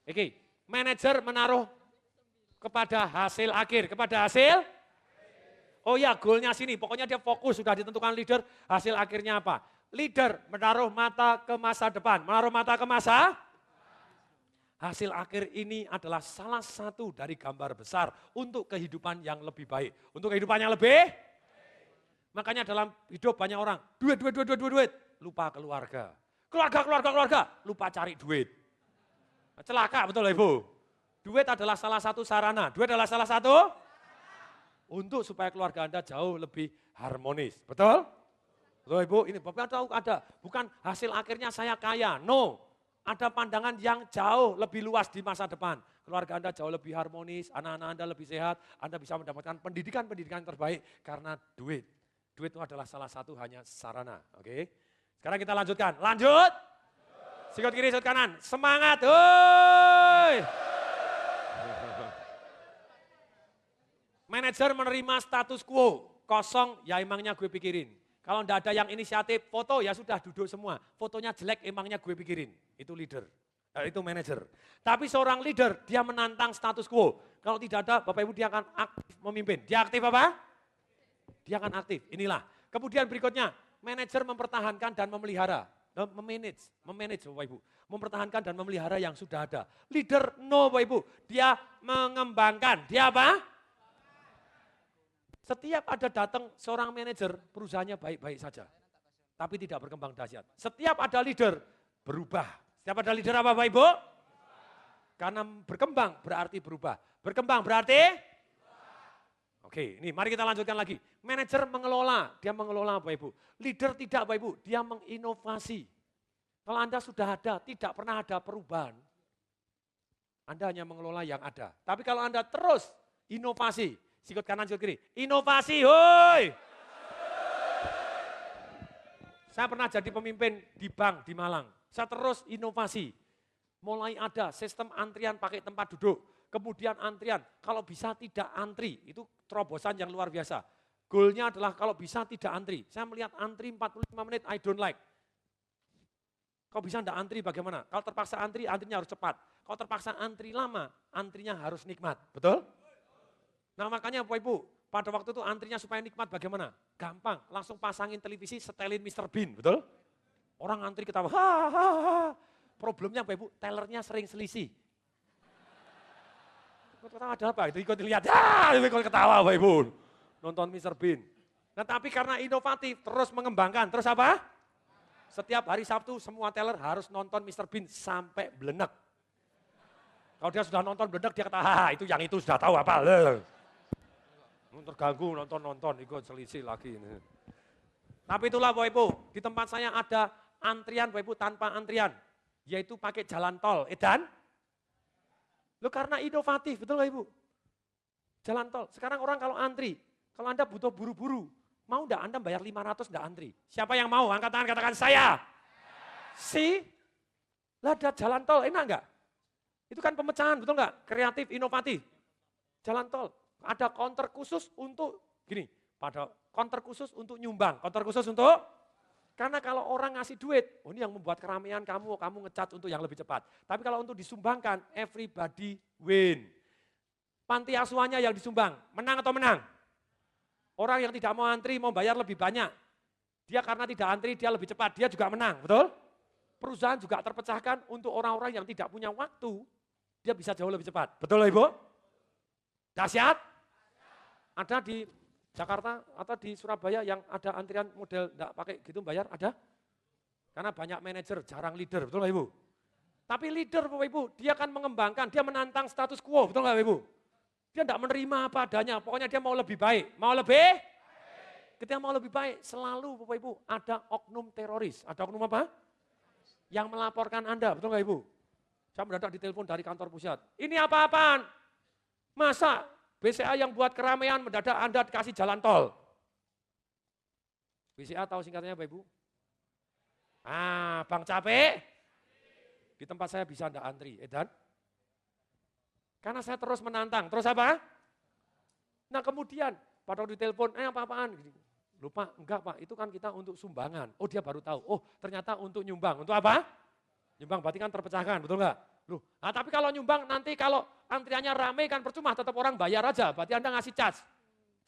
Iki, manajer menaruh kepada hasil akhir, kepada hasil. Oh ya, goalnya sini, pokoknya dia fokus, sudah ditentukan leader, hasil akhirnya apa? Leader menaruh mata ke masa depan, menaruh mata ke masa. Hasil akhir ini adalah salah satu dari gambar besar untuk kehidupan yang lebih baik. Untuk kehidupan yang lebih, makanya dalam hidup banyak orang, duit, lupa keluarga. Keluarga, lupa cari duit. Celaka betul Ibu. Duit adalah salah satu sarana, duit adalah salah satu untuk supaya keluarga Anda jauh lebih harmonis. Betul? Betul Ibu, ini Bapak tahu ada, bukan hasil akhirnya saya kaya, no. Ada pandangan yang jauh lebih luas di masa depan. Keluarga Anda jauh lebih harmonis, anak-anak Anda lebih sehat, Anda bisa mendapatkan pendidikan terbaik karena duit. Duit itu adalah salah satu hanya sarana, oke? Sekarang kita lanjutkan, lanjut. Sikut kiri, sikut kanan, semangat, hoi. Manajer menerima status quo, kosong ya emangnya gue pikirin. Kalau enggak ada yang inisiatif foto ya sudah duduk semua. Fotonya jelek emangnya gue pikirin. Itu leader, itu manajer. Tapi seorang leader dia menantang status quo. Kalau tidak ada Bapak Ibu dia akan aktif memimpin. Dia aktif apa? Dia akan aktif, inilah. Kemudian berikutnya, manajer mempertahankan dan memelihara. Memanage Bapak Ibu. Mempertahankan dan memelihara yang sudah ada. Leader no Bapak Ibu, dia mengembangkan. Dia apa? Setiap ada datang seorang manajer, perusahaannya baik-baik saja. Tapi tidak berkembang dahsyat. Setiap ada leader, berubah. Setiap ada leader apa Bapak Ibu? Karena berkembang berarti berubah. Berkembang berarti? Oke, ini mari kita lanjutkan lagi. Manajer mengelola, dia mengelola Bapak Ibu. Leader tidak Bapak Ibu, dia menginovasi. Kalau Anda sudah ada, tidak pernah ada perubahan. Anda hanya mengelola yang ada. Tapi kalau Anda terus inovasi, sikut kanan, sikut kiri. Inovasi, hoi. Saya pernah jadi pemimpin di bank di Malang. Saya terus inovasi. Mulai ada sistem antrian pakai tempat duduk. Kemudian antrian, kalau bisa tidak antri. Itu terobosan yang luar biasa. Goalnya adalah kalau bisa tidak antri. Saya melihat antri 45 menit, I don't like. Kalau bisa tidak antri bagaimana? Kalau terpaksa antri, antrinya harus cepat. Kalau terpaksa antri lama, antrinya harus nikmat. Betul? Nah makanya Bapak Ibu, pada waktu itu antrinya supaya nikmat bagaimana? Gampang, langsung pasangin televisi, setelin Mr. Bean, betul? Orang antri ketawa, hahaha. Problemnya Bapak Ibu, tellernya sering selisih. Ketawa ada apa? Itu ikut lihat, ikut ketawa Bapak Ibu. Nonton Mr. Bean. Nah tapi karena inovatif, terus mengembangkan, terus apa? Setiap hari Sabtu semua teller harus nonton Mr. Bean sampai belenek. Kalau dia sudah nonton belenek, dia kata, itu yang itu sudah tahu apa. Terganggu nonton, ikut selisih lagi. Tapi itulah Bapak Ibu, di tempat saya ada antrian Bapak Ibu tanpa antrian. Yaitu pakai jalan tol, edan. Karena inovatif, betul Bapak Ibu? Jalan tol, sekarang orang kalau antri, kalau Anda butuh buru-buru, mau enggak Anda bayar 500 enggak antri? Siapa yang mau? Angkat tangan katakan saya. Lah ada jalan tol, enak enggak? Itu kan pemecahan, betul enggak? Kreatif, inovatif. Jalan tol. Ada counter khusus untuk, gini, pada counter khusus untuk nyumbang. Counter khusus untuk, karena kalau orang ngasih duit, ini yang membuat keramaian kamu ngecat untuk yang lebih cepat. Tapi kalau untuk disumbangkan, everybody win. Panti asuhannya yang disumbang, menang atau menang? Orang yang tidak mau antri, mau bayar lebih banyak. Dia karena tidak antri, dia lebih cepat, dia juga menang, betul? Perusahaan juga terpecahkan untuk orang-orang yang tidak punya waktu, dia bisa jauh lebih cepat. Betul Ibu? Dahsyat? Ada di Jakarta atau di Surabaya yang ada antrian model enggak pakai gitu bayar, ada? Karena banyak manajer, jarang leader, betul Bapak Ibu? Tapi leader Bapak Ibu, dia akan mengembangkan, dia menantang status quo, betul Bapak Ibu? Dia enggak menerima apa adanya, pokoknya dia mau lebih baik. Mau lebih baik? Ketika mau lebih baik, selalu Bapak Ibu ada oknum teroris. Ada oknum apa? Yang melaporkan Anda, betul Bapak Ibu? Saya mendadak ditelepon dari kantor pusat. Ini apa-apaan? Masa BCA yang buat keramaian mendadak Anda dikasih jalan tol? BCA tahu singkatnya Bapak Ibu? Bang capek. Di tempat saya bisa Anda antri, edan? Karena saya terus menantang, terus apa? Nah kemudian pada waktu ditelepon, apa-apaan? Lupa, enggak Pak, itu kan kita untuk sumbangan. Oh dia baru tahu, oh ternyata untuk nyumbang. Untuk apa? Nyumbang berarti kan terpecahkan, betul enggak? Loh, nah tapi kalau nyumbang nanti kalau antriannya rame kan percuma, tetap orang bayar aja, berarti Anda ngasih charge.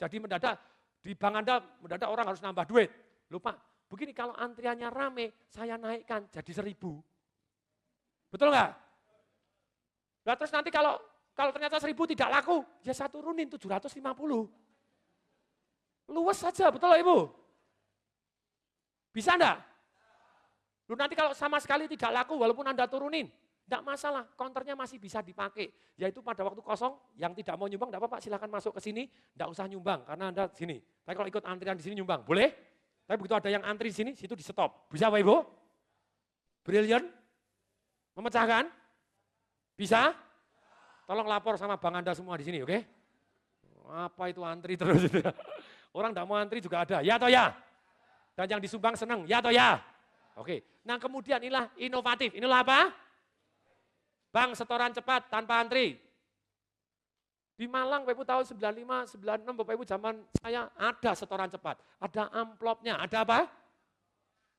Jadi mendadak di bank Anda mendadak orang harus nambah duit. Loh Pak, begini kalau antriannya rame, saya naikkan jadi 1.000. Betul nggak? Nah, terus nanti kalau ternyata 1.000 tidak laku, ya saya turunin 750. Luas saja, betul lah Ibu? Bisa enggak? Loh nanti kalau sama sekali tidak laku walaupun Anda turunin, tidak masalah, counternya masih bisa dipakai. Yaitu pada waktu kosong, yang tidak mau nyumbang, tidak apa-apa, silakan masuk ke sini, tidak usah nyumbang, karena Anda sini. Tapi kalau ikut antrian di sini nyumbang, boleh? Tapi begitu ada yang antri di sini, situ di stop. Bisa Pak Ibu? Brilliant? Memecahkan? Bisa? Tolong lapor sama Bang Anda semua di sini, oke? Apa itu antri terus? Orang tidak mau antri juga ada, ya atau ya? Dan yang disumbang senang, ya atau ya? Oke, nah kemudian inilah inovatif, inilah apa? Bank setoran cepat tanpa antri. Di Malang Bapak Ibu tahun 95, 96 Bapak Ibu zaman saya ada setoran cepat. Ada amplopnya, ada apa?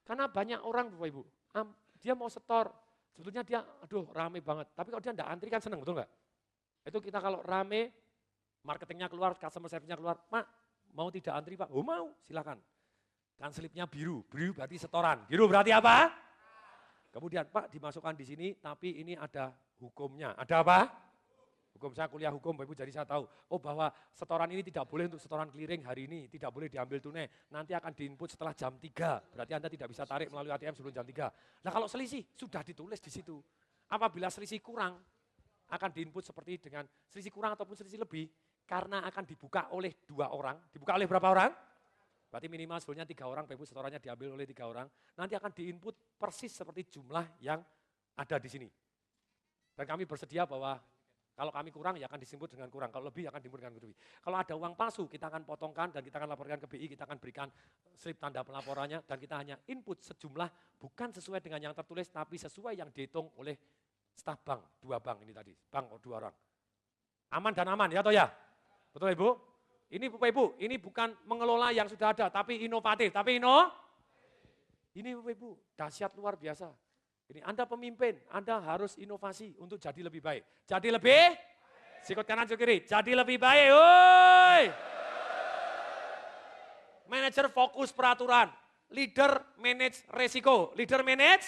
Karena banyak orang Bapak Ibu, dia mau setor. Sebetulnya dia, aduh rame banget. Tapi kalau dia tidak antri kan senang, betul nggak? Itu kita kalau rame, marketingnya keluar, customer service-nya keluar. Pak, mau tidak antri Pak? Oh mau, silakan. Dan slipnya biru, biru berarti setoran. Biru berarti apa? Kemudian Pak dimasukkan di sini, tapi ini ada hukumnya. Ada apa? Hukum, saya kuliah hukum, Bapak Ibu, jadi saya tahu. Oh bahwa setoran ini tidak boleh untuk setoran clearing hari ini, tidak boleh diambil tunai. Nanti akan diinput setelah jam 3, berarti Anda tidak bisa tarik melalui ATM sebelum jam 3. Nah kalau selisih, sudah ditulis di situ. Apabila selisih kurang, akan diinput seperti dengan selisih kurang ataupun selisih lebih, karena akan dibuka oleh 2 orang. Dibuka oleh berapa orang? Berarti minimal sebelumnya 3 orang, Bapak Ibu setorannya diambil oleh 3 orang. Nanti akan diinput persis seperti jumlah yang ada di sini. Dan kami bersedia bahwa kalau kami kurang ya akan disebut dengan kurang, kalau lebih akan disebut dengan lebih. Kalau ada uang palsu kita akan potongkan dan kita akan laporkan ke BI, kita akan berikan slip tanda pelaporannya dan kita hanya input sejumlah bukan sesuai dengan yang tertulis tapi sesuai yang dihitung oleh staf bank, 2 bank ini tadi, bank 2 orang. Aman dan aman ya atau ya? Betul Ibu? Ini Bapak Ibu, ini bukan mengelola yang sudah ada, tapi inovatif. Tapi ini Bapak Ibu, dahsyat luar biasa. Ini Anda pemimpin, Anda harus inovasi untuk jadi lebih baik. Jadi lebih, sikut kanan, sikut kiri. Jadi lebih baik, woi. Manager fokus peraturan, leader manage resiko. Leader manage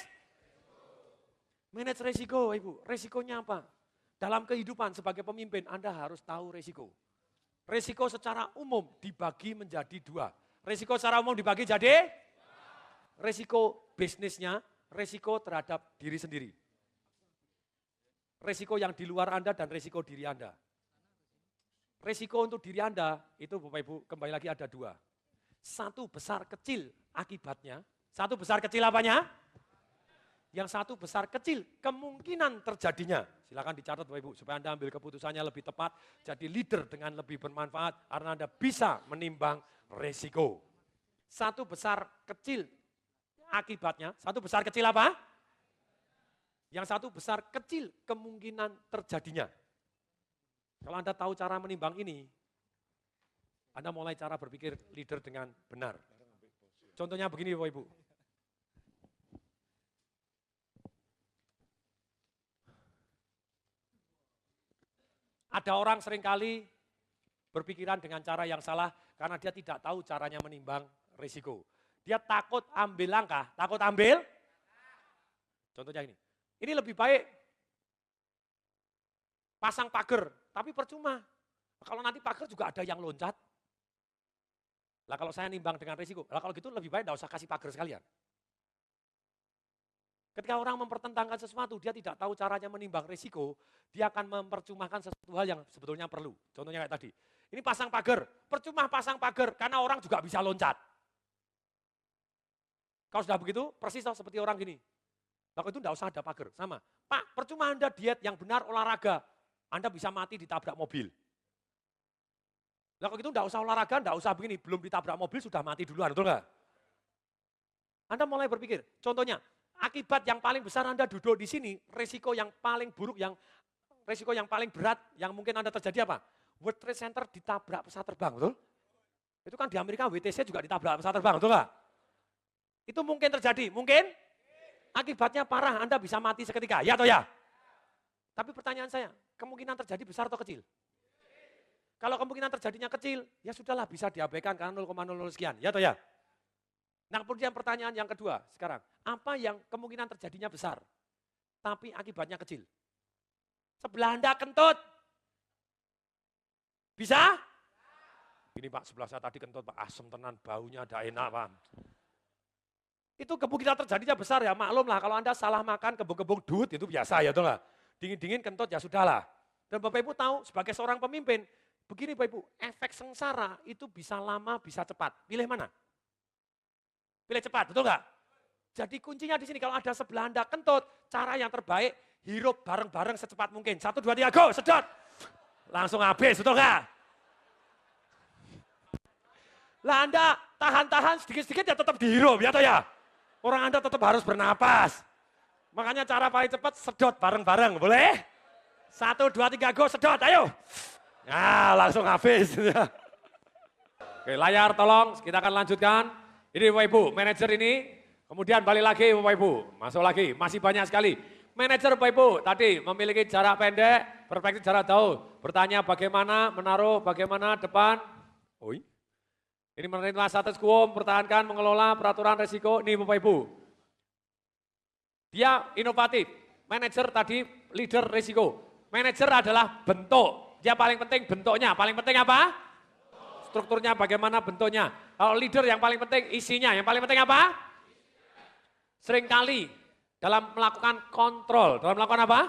resiko, Ibu. Resikonya apa? Dalam kehidupan sebagai pemimpin, Anda harus tahu resiko. Resiko secara umum dibagi menjadi 2. Resiko secara umum dibagi jadi resiko bisnisnya, resiko terhadap diri sendiri. Resiko yang di luar Anda dan resiko diri Anda. Resiko untuk diri Anda itu Bapak Ibu kembali lagi ada 2. Satu besar kecil akibatnya, satu besar kecil apanya? Yang satu besar kecil kemungkinan terjadinya. Silakan dicatat Bapak Ibu supaya Anda ambil keputusannya lebih tepat, jadi leader dengan lebih bermanfaat karena Anda bisa menimbang resiko. Satu besar kecil akibatnya, satu besar kecil apa? Yang satu besar kecil kemungkinan terjadinya. Kalau Anda tahu cara menimbang ini, Anda mulai cara berpikir leader dengan benar. Contohnya begini Bapak Ibu. Ada orang seringkali berpikiran dengan cara yang salah karena dia tidak tahu caranya menimbang risiko. Dia takut ambil langkah, takut ambil. Contohnya ini. Ini lebih baik pasang pagar, tapi percuma. Kalau nanti pagar juga ada yang loncat. Lah kalau saya nimbang dengan risiko, lah kalau gitu lebih baik enggak usah kasih pagar sekalian. Ketika orang mempertentangkan sesuatu, dia tidak tahu caranya menimbang risiko, dia akan mempercumahkan sesuatu hal yang sebetulnya perlu. Contohnya kayak tadi, ini pasang pagar, percuma pasang pagar karena orang juga bisa loncat. Kalau sudah begitu, persis seperti orang gini. Lalu itu enggak usah ada pagar, sama. Pak, percuma Anda diet yang benar olahraga, Anda bisa mati ditabrak mobil. Lalu itu enggak usah olahraga, enggak usah begini, belum ditabrak mobil sudah mati duluan, betul enggak? Anda mulai berpikir, contohnya, akibat yang paling besar Anda duduk di sini, resiko yang paling buruk, resiko yang paling berat yang mungkin Anda terjadi apa? World Trade Center ditabrak pesawat terbang, betul? Itu kan di Amerika WTC juga ditabrak pesawat terbang, betul nggak? Itu mungkin terjadi, mungkin? Akibatnya parah, Anda bisa mati seketika, ya atau ya? Tapi pertanyaan saya, kemungkinan terjadi besar atau kecil? Kalau kemungkinan terjadinya kecil, ya sudahlah bisa diabaikan karena 0,00 sekian, ya atau ya? Nah kemudian pertanyaan yang kedua sekarang, apa yang kemungkinan terjadinya besar, tapi akibatnya kecil? Sebelah Anda kentut. Bisa? Ini Pak, sebelah saya tadi kentut Pak, asem tenan, baunya ada enak Pak. Itu kemungkinan terjadinya besar ya, maklum lah kalau Anda salah makan kebung-kebung dut itu biasa ya, tuh nggak? Dingin-dingin kentut ya sudahlah. Dan Bapak Ibu tahu sebagai seorang pemimpin, begini Bapak Ibu, efek sengsara itu bisa lama, bisa cepat. Pilih mana? Pilih cepat, betul nggak? Jadi kuncinya di sini, kalau ada sebelah Anda kentut, cara yang terbaik, hirup bareng-bareng secepat mungkin. 1, 2, 3, go, sedot. Langsung habis, betul nggak? Lah Anda tahan-tahan sedikit-sedikit ya tetap dihirup, ya toh ya? Orang Anda tetap harus bernapas. Makanya cara paling cepat, sedot bareng-bareng, boleh? 1, 2, 3, go, sedot, ayo. Nah, langsung habis. Oke, layar tolong, kita akan lanjutkan. Ini Bapak Ibu, manajer ini, kemudian balik lagi Bapak Ibu, masuk lagi, masih banyak sekali. Manajer Bapak Ibu tadi memiliki jarak pendek, perspektif jarak jauh. Bertanya bagaimana menaruh, bagaimana depan. Ini menerima status quo, mempertahankan, mengelola peraturan resiko. Nih Bapak Ibu, dia inovatif. Manajer tadi leader resiko. Manajer adalah bentuk, dia paling penting bentuknya. Paling penting apa? Strukturnya bagaimana bentuknya. Kalau leader yang paling penting isinya, yang paling penting apa? Seringkali dalam melakukan kontrol, dalam melakukan apa?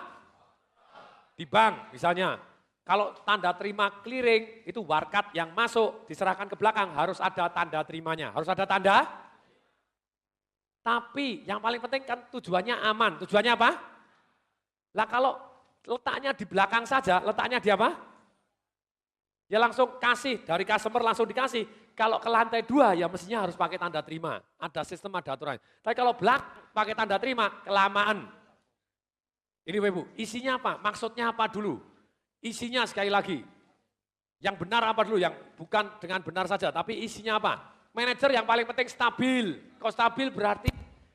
Di bank misalnya, kalau tanda terima clearing itu warkat yang masuk diserahkan ke belakang harus ada tanda terimanya, harus ada tanda. Tapi yang paling penting kan tujuannya aman, tujuannya apa? Lah kalau letaknya di belakang saja, letaknya di apa? Ya langsung kasih, dari customer langsung dikasih. Kalau ke lantai 2 ya mestinya harus pakai tanda terima. Ada sistem, ada aturan. Tapi kalau pakai tanda terima, kelamaan. Ini Bapak Ibu, isinya apa? Maksudnya apa dulu? Isinya sekali lagi. Yang benar apa dulu? Yang bukan dengan benar saja, tapi isinya apa? Manajer yang paling penting stabil. Kalau stabil berarti,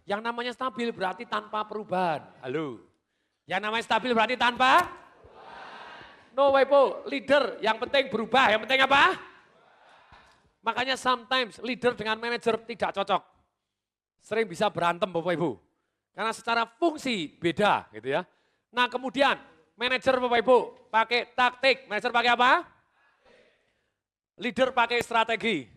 yang namanya stabil berarti tanpa perubahan. Halo. Yang namanya stabil berarti tanpa? No Bapak Ibu, leader yang penting berubah, yang penting apa? Makanya sometimes leader dengan manajer tidak cocok. Sering bisa berantem Bapak Ibu. Karena secara fungsi beda gitu ya. Nah kemudian manajer Bapak Ibu pakai taktik, manajer pakai apa? Leader pakai strategi.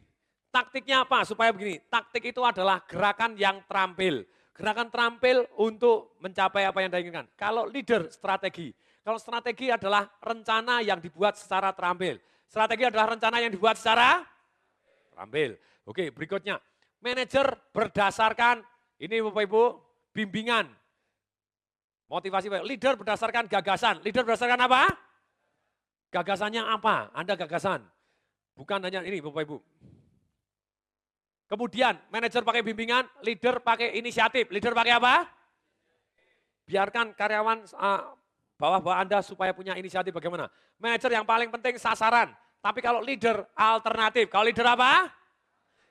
Taktiknya apa? Supaya begini, taktik itu adalah gerakan yang terampil. Gerakan terampil untuk mencapai apa yang diinginkan. Kalau leader strategi. Kalau strategi adalah rencana yang dibuat secara terampil. Strategi adalah rencana yang dibuat secara terampil. Oke, berikutnya. Manajer berdasarkan, ini Bapak Ibu, bimbingan. Motivasi, leader berdasarkan gagasan. Leader berdasarkan apa? Gagasannya apa? Anda gagasan. Bukan hanya ini Bapak Ibu. Kemudian manajer pakai bimbingan, leader pakai inisiatif. Leader pakai apa? Biarkan karyawan bawah-bawah Anda supaya punya inisiatif bagaimana. Manajer yang paling penting sasaran. Tapi kalau leader alternatif. Kalau leader apa?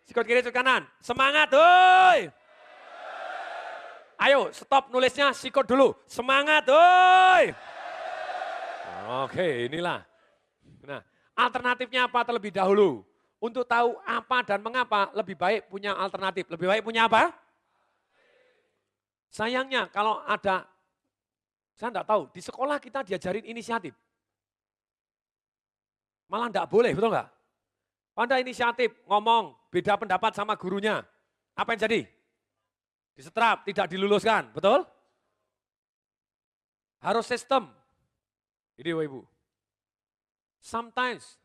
Sikut kiri, sikut kanan. Semangat, woi. Ayo stop nulisnya, sikut dulu. Semangat, woi. Oke, inilah. Nah, alternatifnya apa terlebih dahulu? Untuk tahu apa dan mengapa lebih baik punya alternatif. Lebih baik punya apa? Sayangnya kalau ada, saya enggak tahu, di sekolah kita diajarin inisiatif. Malah enggak boleh, betul enggak? Anda inisiatif, ngomong, beda pendapat sama gurunya. Apa yang jadi? Disetrap, tidak diluluskan, betul? Harus sistem. Ini Bapak Ibu. Sometimes,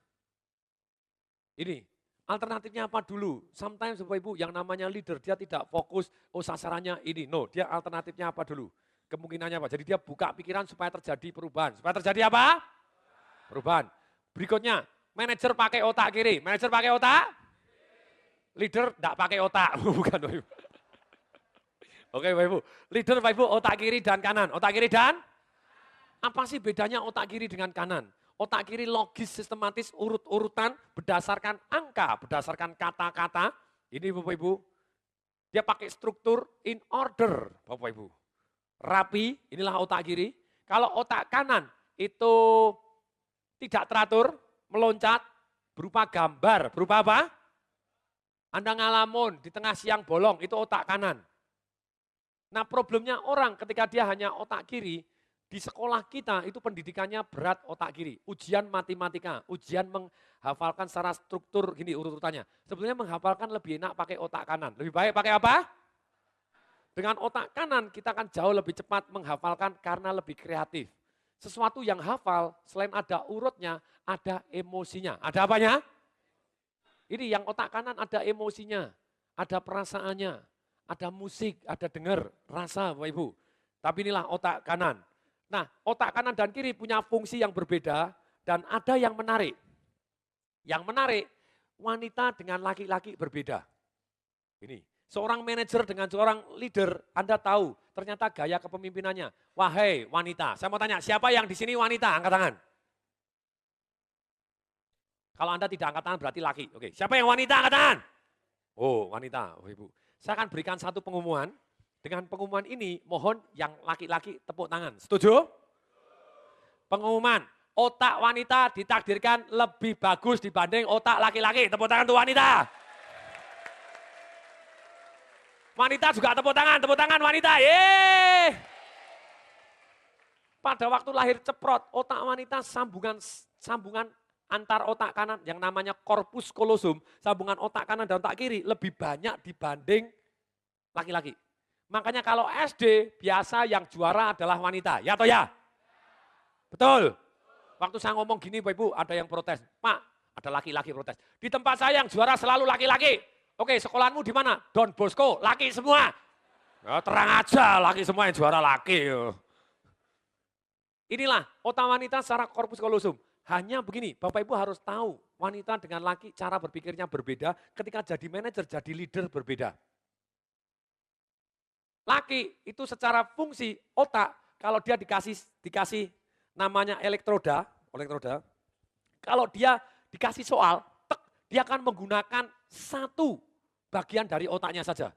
ini alternatifnya apa dulu? Sometimes Bapak Ibu yang namanya leader, dia tidak fokus, oh sasarannya ini. No, dia alternatifnya apa dulu? Kemungkinannya apa? Jadi dia buka pikiran supaya terjadi perubahan. Supaya terjadi apa? Perubahan. Berikutnya, manajer pakai otak kiri. Manajer pakai otak? Leader tidak pakai otak. Bukan Bapak Ibu. Oke Bapak Ibu. Leader Bapak Ibu otak kiri dan kanan. Otak kiri dan? Apa sih bedanya otak kiri dengan kanan? Otak kiri logis, sistematis, urut-urutan, berdasarkan angka, berdasarkan kata-kata. Ini Bapak Ibu, dia pakai struktur in order Bapak Ibu. Rapi, inilah otak kiri. Kalau otak kanan itu tidak teratur, meloncat, berupa gambar, berupa apa? Anda ngalamun di tengah siang bolong, itu otak kanan. Nah problemnya orang ketika dia hanya otak kiri, di sekolah kita itu pendidikannya berat otak kiri. Ujian matematika, ujian menghafalkan secara struktur gini urut-urutannya. Sebetulnya menghafalkan lebih enak pakai otak kanan. Lebih baik pakai apa? Dengan otak kanan kita akan jauh lebih cepat menghafalkan karena lebih kreatif. Sesuatu yang hafal selain ada urutnya, ada emosinya. Ada apanya? Ini yang otak kanan ada emosinya, ada perasaannya, ada musik, ada dengar, rasa Bapak Ibu. Tapi inilah otak kanan. Nah otak kanan dan kiri punya fungsi yang berbeda dan ada yang menarik. Yang menarik, wanita dengan laki-laki berbeda. Ini, seorang manajer dengan seorang leader, Anda tahu ternyata gaya kepemimpinannya. Wahai wanita, saya mau tanya, siapa yang di sini wanita? Angkat tangan. Kalau Anda tidak angkat tangan berarti laki. Oke, siapa yang wanita angkat tangan? Oh, wanita, oh, Ibu. Saya akan berikan satu pengumuman. Dengan pengumuman ini, mohon yang laki-laki tepuk tangan. Setuju? Pengumuman, otak wanita ditakdirkan lebih bagus dibanding otak laki-laki. Tepuk tangan untuk wanita. Wanita juga tepuk tangan wanita. Yeay! Pada waktu lahir ceprot, otak wanita sambungan antar otak kanan yang namanya korpus kolosum, sambungan otak kanan dan otak kiri lebih banyak dibanding laki-laki. Makanya kalau SD biasa yang juara adalah wanita, ya atau ya? Betul. Waktu saya ngomong gini Bapak Ibu ada yang protes, Pak ada laki-laki protes. Di tempat saya yang juara selalu laki-laki. Oke sekolahmu di mana? Don Bosco, laki semua. Ya, terang aja laki semua yang juara laki. Inilah otak wanita secara korpus kolosum. Hanya begini, Bapak Ibu harus tahu wanita dengan laki cara berpikirnya berbeda, ketika jadi manajer, jadi leader berbeda. Laki itu secara fungsi otak, kalau dia dikasih namanya elektroda, kalau dia dikasih soal, dia akan menggunakan satu bagian dari otaknya saja.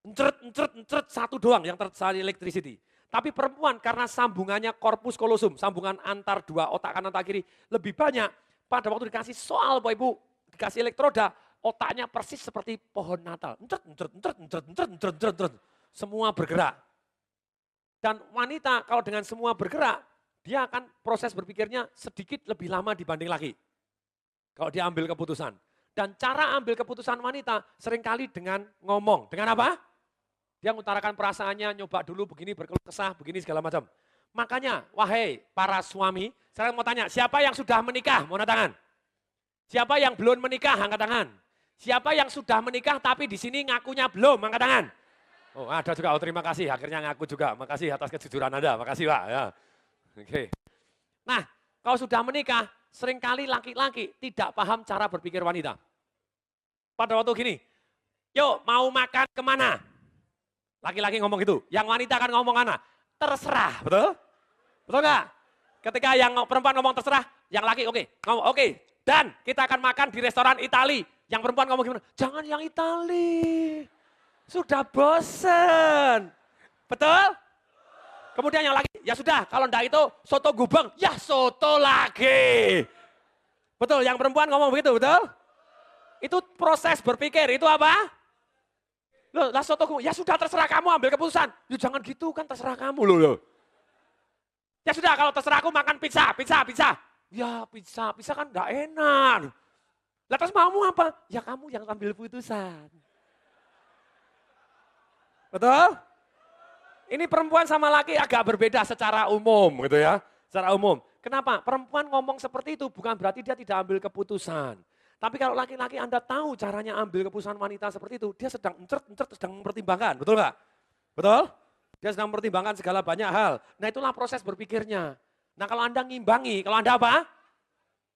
Encret, satu doang yang tersalur electricity. Tapi perempuan karena sambungannya korpus kolosum, sambungan antar dua otak kanan otak kiri lebih banyak. Pada waktu dikasih soal Bapak Ibu, dikasih elektroda, otaknya persis seperti pohon Natal. Encret. Semua bergerak. Dan wanita kalau dengan semua bergerak, dia akan proses berpikirnya sedikit lebih lama dibanding laki. Kalau dia ambil keputusan. Dan cara ambil keputusan wanita seringkali dengan ngomong. Dengan apa? Dia mengutarakan perasaannya, nyoba dulu begini, berkeluh kesah, begini segala macam. Makanya, wahai para suami, saya mau tanya, siapa yang sudah menikah? Mau angkat tangan. Siapa yang belum menikah? Angkat tangan. Siapa yang sudah menikah tapi di sini ngakunya belum? Angkat tangan. Oh ada juga, oh terima kasih, akhirnya ngaku juga. Makasih atas kejujuran Anda, makasih Pak. Ya. Oke. Nah, kalau sudah menikah, seringkali laki-laki tidak paham cara berpikir wanita. Pada waktu gini, yuk mau makan kemana? Laki-laki ngomong gitu, yang wanita kan ngomong mana? Terserah, betul? Betul nggak? Ketika yang perempuan ngomong terserah, yang laki ngomong oke. Dan kita akan makan di restoran Itali. Yang perempuan ngomong gimana? Jangan yang Itali, sudah bosen. Betul? Kemudian yang laki, ya sudah kalau enggak itu soto gubeng, ya soto lagi. Betul, yang perempuan ngomong begitu, betul? Itu proses berpikir, itu apa? Loh, lah soto gubeng, ya sudah terserah kamu ambil keputusan. Ya jangan gitu kan terserah kamu loh. Ya sudah kalau terserah aku makan pizza. Ya pizza kan enggak enak. Lah terus maumu apa? Ya kamu yang ambil putusan. Betul? Ini perempuan sama laki agak berbeda secara umum gitu ya. Secara umum. Kenapa? Perempuan ngomong seperti itu bukan berarti dia tidak ambil keputusan. Tapi kalau laki-laki Anda tahu caranya ambil keputusan wanita seperti itu, dia sedang sedang mempertimbangkan, betul nggak? Betul? Dia sedang mempertimbangkan segala banyak hal. Nah itulah proses berpikirnya. Nah kalau Anda ngimbangi, kalau Anda apa?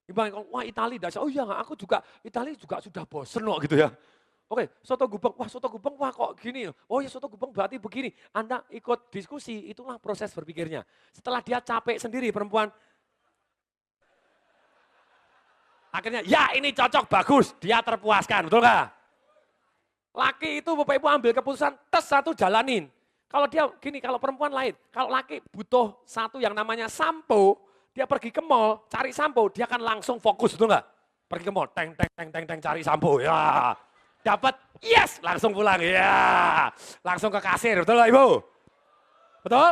Ngimbangi, wah Itali, oh iya aku juga, Itali juga sudah bosen loh gitu ya. Oke, soto gubeng, wah kok gini. Oh ya soto gubeng berarti begini. Anda ikut diskusi, itulah proses berpikirnya. Setelah dia capek sendiri perempuan, akhirnya ya ini cocok, bagus, dia terpuaskan, betul nggak? Laki itu Bapak Ibu ambil keputusan, tes satu jalanin. Kalau dia gini, kalau perempuan lain, kalau laki butuh satu yang namanya sampo, dia pergi ke mall, cari sampo, dia akan langsung fokus, betul nggak? Pergi ke mall, teng, teng, teng, teng, teng, cari sampo, ya. Dapat, yes, langsung pulang, ya. Langsung ke kasir, betul nggak Ibu? Betul?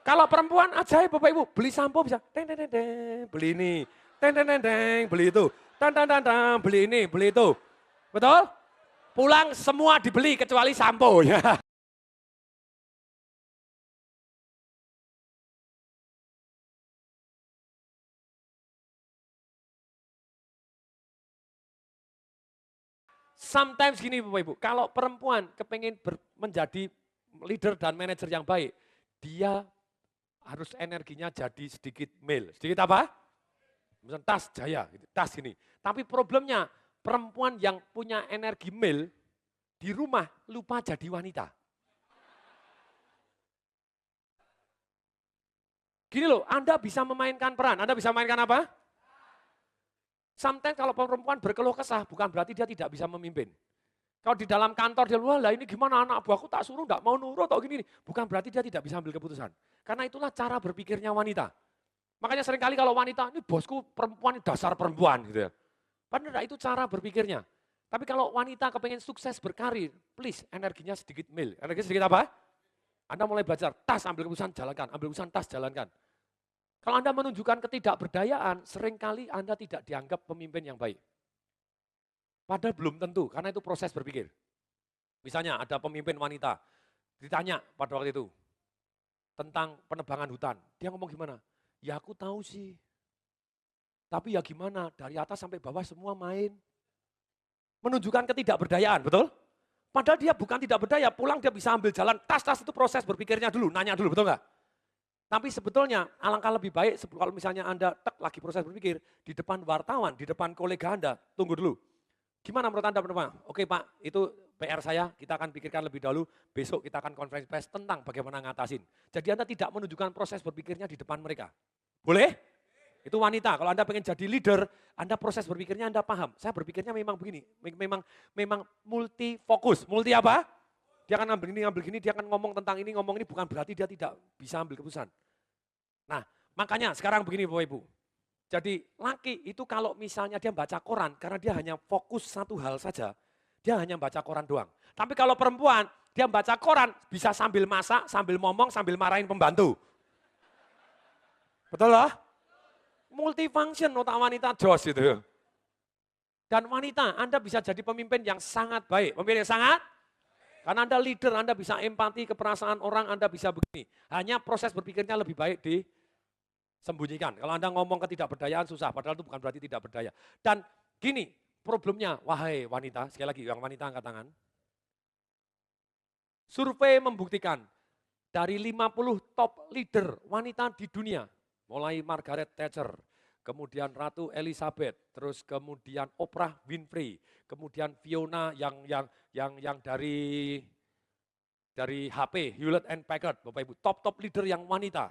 Kalau perempuan ajaib Bapak Ibu, beli sampo bisa, teng, teng, teng, teng, beli ini, teng, teng, teng, teng, beli itu, teng, teng, teng, teng, beli ini, beli itu. Betul? Pulang semua dibeli kecuali sampo, ya. Sometimes gini Bapak Ibu, kalau perempuan kepengen menjadi leader dan manajer yang baik, dia harus energinya jadi sedikit male. Sedikit apa? Misalnya tas jaya, gitu, tas ini. Tapi problemnya perempuan yang punya energi male di rumah lupa jadi wanita. Gini loh, Anda bisa memainkan peran. Anda bisa memainkan apa? Sometimes kalau perempuan berkeluh kesah, bukan berarti dia tidak bisa memimpin. Kalau di dalam kantor dia, wah lah ini gimana anak buahku tak suruh, enggak mau nurut atau gini. Bukan berarti dia tidak bisa ambil keputusan. Karena itulah cara berpikirnya wanita. Makanya seringkali kalau wanita, ini bosku perempuan, ini dasar perempuan gitu ya. Padahal itu cara berpikirnya. Tapi kalau wanita kepengen sukses berkarir, please energinya sedikit mil. Energinya sedikit apa? Anda mulai belajar, tas ambil keputusan jalankan, ambil keputusan tas jalankan. Kalau Anda menunjukkan ketidakberdayaan, seringkali Anda tidak dianggap pemimpin yang baik. Padahal belum tentu, karena itu proses berpikir. Misalnya ada pemimpin wanita, ditanya pada waktu itu, tentang penebangan hutan. Dia ngomong gimana? Ya aku tahu sih, tapi ya gimana, dari atas sampai bawah semua main. Menunjukkan ketidakberdayaan, betul? Padahal dia bukan tidak berdaya, pulang dia bisa ambil jalan, tas-tas itu proses berpikirnya dulu, nanya dulu, betul nggak? Tapi sebetulnya alangkah lebih baik kalau misalnya Anda lagi proses berpikir, di depan wartawan, di depan kolega Anda, tunggu dulu. Gimana menurut Anda penumpang? Oke Pak, itu PR saya, kita akan pikirkan lebih dahulu, besok kita akan konferensi pers tentang bagaimana ngatasin. Jadi Anda tidak menunjukkan proses berpikirnya di depan mereka. Boleh? Itu wanita, kalau Anda pengen jadi leader, Anda proses berpikirnya Anda paham. Saya berpikirnya memang begini, memang multi fokus. Multi apa? Dia akan ngambil gini, dia akan ngomong tentang ini, ngomong ini, bukan berarti dia tidak bisa ambil keputusan. Nah, makanya sekarang begini Bapak Ibu. Jadi laki itu kalau misalnya dia baca koran, karena dia hanya fokus satu hal saja, dia hanya baca koran doang. Tapi kalau perempuan, dia baca koran, bisa sambil masak, sambil ngomong, sambil marahin pembantu. Betul lah? Multifunction otak wanita jos itu. Dan wanita, Anda bisa jadi pemimpin yang sangat baik. Pemimpin yang sangat karena Anda leader, Anda bisa empati ke perasaan orang, Anda bisa begini. Hanya proses berpikirnya lebih baik disembunyikan. Kalau Anda ngomong ketidakberdayaan susah, padahal itu bukan berarti tidak berdaya. Dan gini, problemnya, wahai wanita, sekali lagi yang wanita angkat tangan. Survei membuktikan dari 50 top leader wanita di dunia, mulai Margaret Thatcher, kemudian Ratu Elizabeth, terus kemudian Oprah Winfrey, kemudian Fiona yang dari HP, Hewlett and Packard, Bapak Ibu, top leader yang wanita.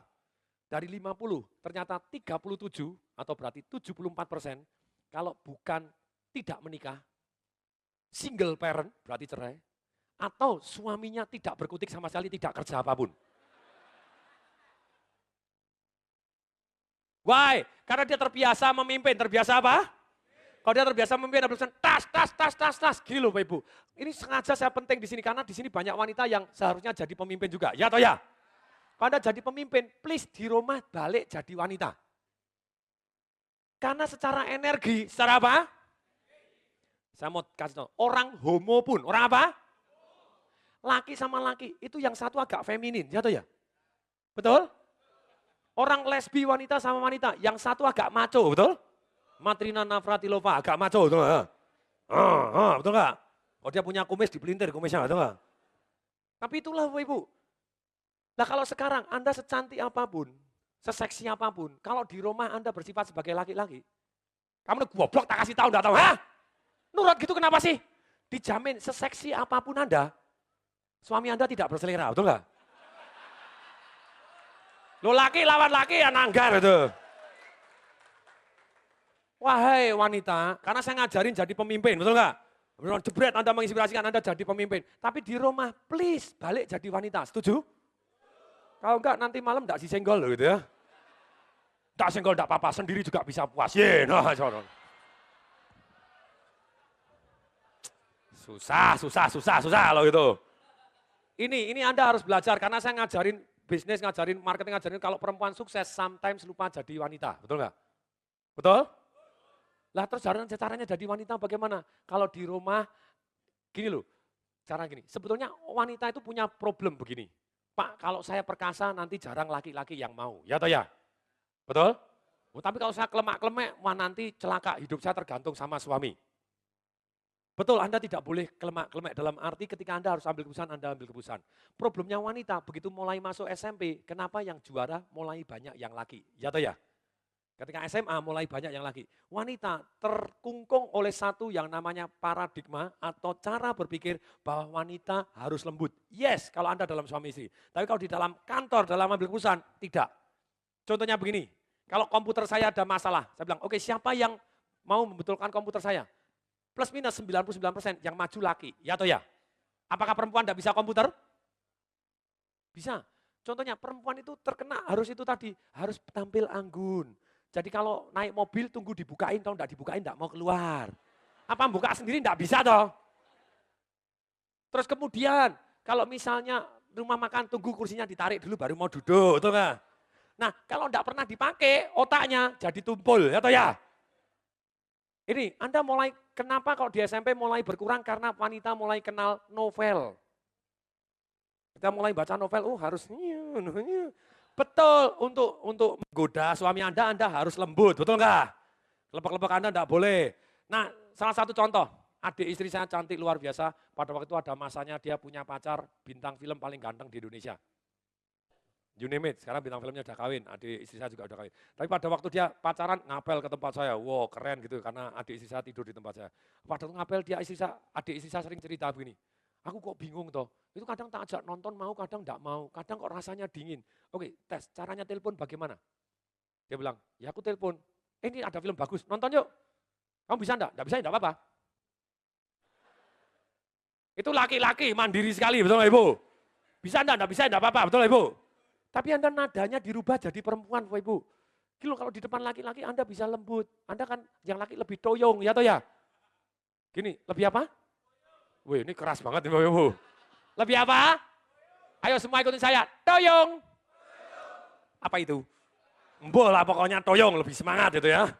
Dari 50, ternyata 37 atau berarti 74% kalau bukan tidak menikah, single parent berarti cerai, atau suaminya tidak berkutik sama sekali, tidak kerja apapun. Why? Karena dia terbiasa memimpin, terbiasa apa? Kalau dia terbiasa memimpin, tas. Gini loh Bapak Ibu. Ini sengaja saya penting di sini, karena di sini banyak wanita yang seharusnya jadi pemimpin juga. Ya atau ya? Kalau Anda jadi pemimpin, please di rumah balik jadi wanita. Karena secara energi, secara apa? Saya mau kasih tahu, orang homo pun, orang apa? Laki sama laki, itu yang satu agak feminin, ya atau ya? Betul? Orang lesbi wanita sama wanita, yang satu agak maco, betul? Matrina Navratilova agak maco, betul nggak? Betul nggak? Kalau dia punya kumis, dipelintir kumisnya, betul nggak? Tapi itulah Bapak Ibu. Nah kalau sekarang Anda secantik apapun, seseksi apapun, kalau di rumah Anda bersifat sebagai laki-laki, kamu goblok tak kasih tahu, enggak tahu, hah? Nurut gitu kenapa sih? Dijamin seseksi apapun Anda, suami Anda tidak berselera, betul nggak? Lo laki lawan laki ya nanggar itu. Wahai wanita, karena saya ngajarin jadi pemimpin, betul nggak? Jebret Anda menginspirasikan Anda jadi pemimpin. Tapi di rumah, please balik jadi wanita, setuju? Kalau enggak nanti malam enggak disenggol loh gitu ya. Enggak senggol enggak apa-apa, sendiri juga bisa puas. Nah, susah loh itu. Ini Anda harus belajar karena saya ngajarin bisnis, ngajarin marketing, ngajarin kalau perempuan sukses sometimes lupa jadi wanita, betul nggak? Betul? Lah terus caranya jadi wanita bagaimana? Kalau di rumah, gini loh, cara gini, sebetulnya wanita itu punya problem begini. Pak, kalau saya perkasa nanti jarang laki-laki yang mau, ya toh ya? Betul? Oh, tapi kalau saya kelemak-kelemek, wah nanti celaka, hidup saya tergantung sama suami. Betul, Anda tidak boleh kelemak-kelemek dalam arti ketika Anda harus ambil keputusan, Anda ambil keputusan. Problemnya wanita, begitu mulai masuk SMP, kenapa yang juara mulai banyak yang laki? Ya toh ya? Ketika SMA mulai banyak yang laki. Wanita terkungkung oleh satu yang namanya paradigma atau cara berpikir bahwa wanita harus lembut. Yes, kalau Anda dalam suami istri. Tapi kalau di dalam kantor, dalam ambil keputusan, tidak. Contohnya begini, kalau komputer saya ada masalah, saya bilang, oke, siapa yang mau membetulkan komputer saya? Plus minus 99% yang maju laki, ya atau ya? Apakah perempuan tidak bisa komputer? Bisa. Contohnya perempuan itu terkena harus itu tadi, harus tampil anggun. Jadi kalau naik mobil tunggu dibukain, kalau tidak dibukain tidak mau keluar. Apa buka sendiri tidak bisa toh? Terus kemudian kalau misalnya rumah makan tunggu kursinya ditarik dulu baru mau duduk, betul nggak? Nah kalau tidak pernah dipakai otaknya jadi tumpul, ya toh ya? Ini Anda mulai, kenapa kalau di SMP mulai berkurang karena wanita mulai kenal novel. Kita mulai baca novel, harus betul untuk menggoda suami Anda harus lembut, betul enggak? Lepek-lepek Anda enggak boleh. Nah, salah satu contoh, adik istri saya cantik luar biasa, pada waktu itu ada masanya dia punya pacar bintang film paling ganteng di Indonesia. You name it, sekarang bintang filmnya udah kawin, adik istri saya juga udah kawin. Tapi pada waktu dia pacaran ngapel ke tempat saya, wow keren gitu karena adik istri saya tidur di tempat saya. Pada waktu ngapel adik istri saya sering cerita begini, aku kok bingung toh, itu kadang tak ajak nonton mau, kadang enggak mau, kadang kok rasanya dingin. Oke, tes, caranya telepon bagaimana? Dia bilang, ya aku telepon, ini ada film bagus, nonton yuk. Kamu bisa enggak? Enggak bisa, enggak apa-apa. Itu laki-laki, mandiri sekali, betul nggak Ibu? Bisa enggak bisa, enggak apa-apa, betul nggak Ibu? Tapi Anda nadanya dirubah jadi perempuan, Bapak Ibu. Gila kalau di depan laki-laki Anda bisa lembut. Anda kan yang laki lebih toyong, ya toh ya? Gini, lebih apa? Wih, ini keras banget nih Bapak Ibu. Lebih apa? Ayo semua ikutin saya. Toyong. Apa itu? Bola pokoknya toyong, lebih semangat itu ya.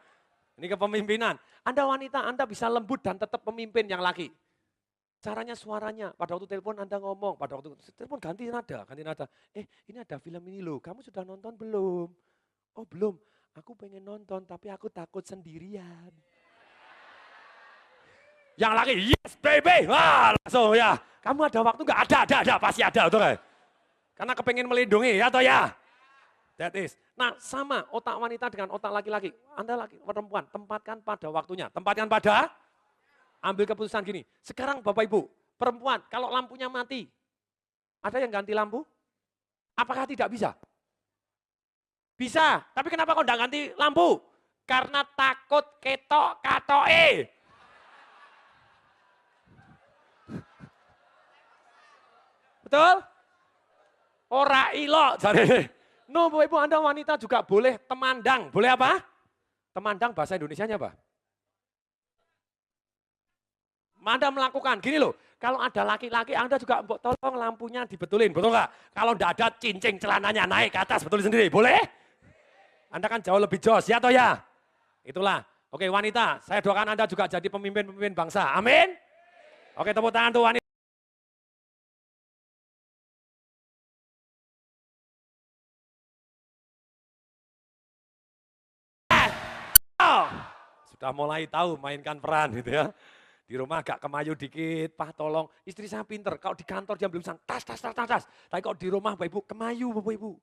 Ini kepemimpinan. Anda wanita, Anda bisa lembut dan tetap pemimpin yang laki. Caranya suaranya, pada waktu telepon Anda ngomong, pada waktu telepon ganti nada. Ini ada film ini loh, kamu sudah nonton belum? Oh belum, aku pengen nonton tapi aku takut sendirian. Yang laki, yes baby, wah langsung ya. Kamu ada waktu nggak? Ada, pasti ada, betul nggak? Karena kepengen melindungi, ya toh ya? That is. Nah sama otak wanita dengan otak laki-laki. Anda laki perempuan, tempatkan pada waktunya. Tempatkan pada ambil keputusan gini, sekarang Bapak Ibu, perempuan kalau lampunya mati, ada yang ganti lampu? Apakah tidak bisa? Bisa, tapi kenapa kok enggak ganti lampu? Karena takut ketok katoke. Betul? Ora ilok. No Bapak Ibu, Anda wanita juga boleh temandang. Boleh apa? Temandang bahasa Indonesianya apa? Anda melakukan, gini loh, kalau ada laki-laki Anda juga tolong lampunya dibetulin, betul nggak? Kalau enggak ada cincing celananya naik ke atas, betulin sendiri, boleh? Anda kan jauh lebih jos, ya toh ya? Itulah, oke wanita, saya doakan Anda juga jadi pemimpin-pemimpin bangsa, amin? Oke tepuk tangan tuh wanita. Sudah mulai tahu mainkan peran gitu ya. Di rumah agak kemayu dikit, Pak tolong. Istri saya pinter, kalau di kantor dia belum bisa tas. Tapi kalau di rumah Bapak Ibu, kemayu Bapak Ibu.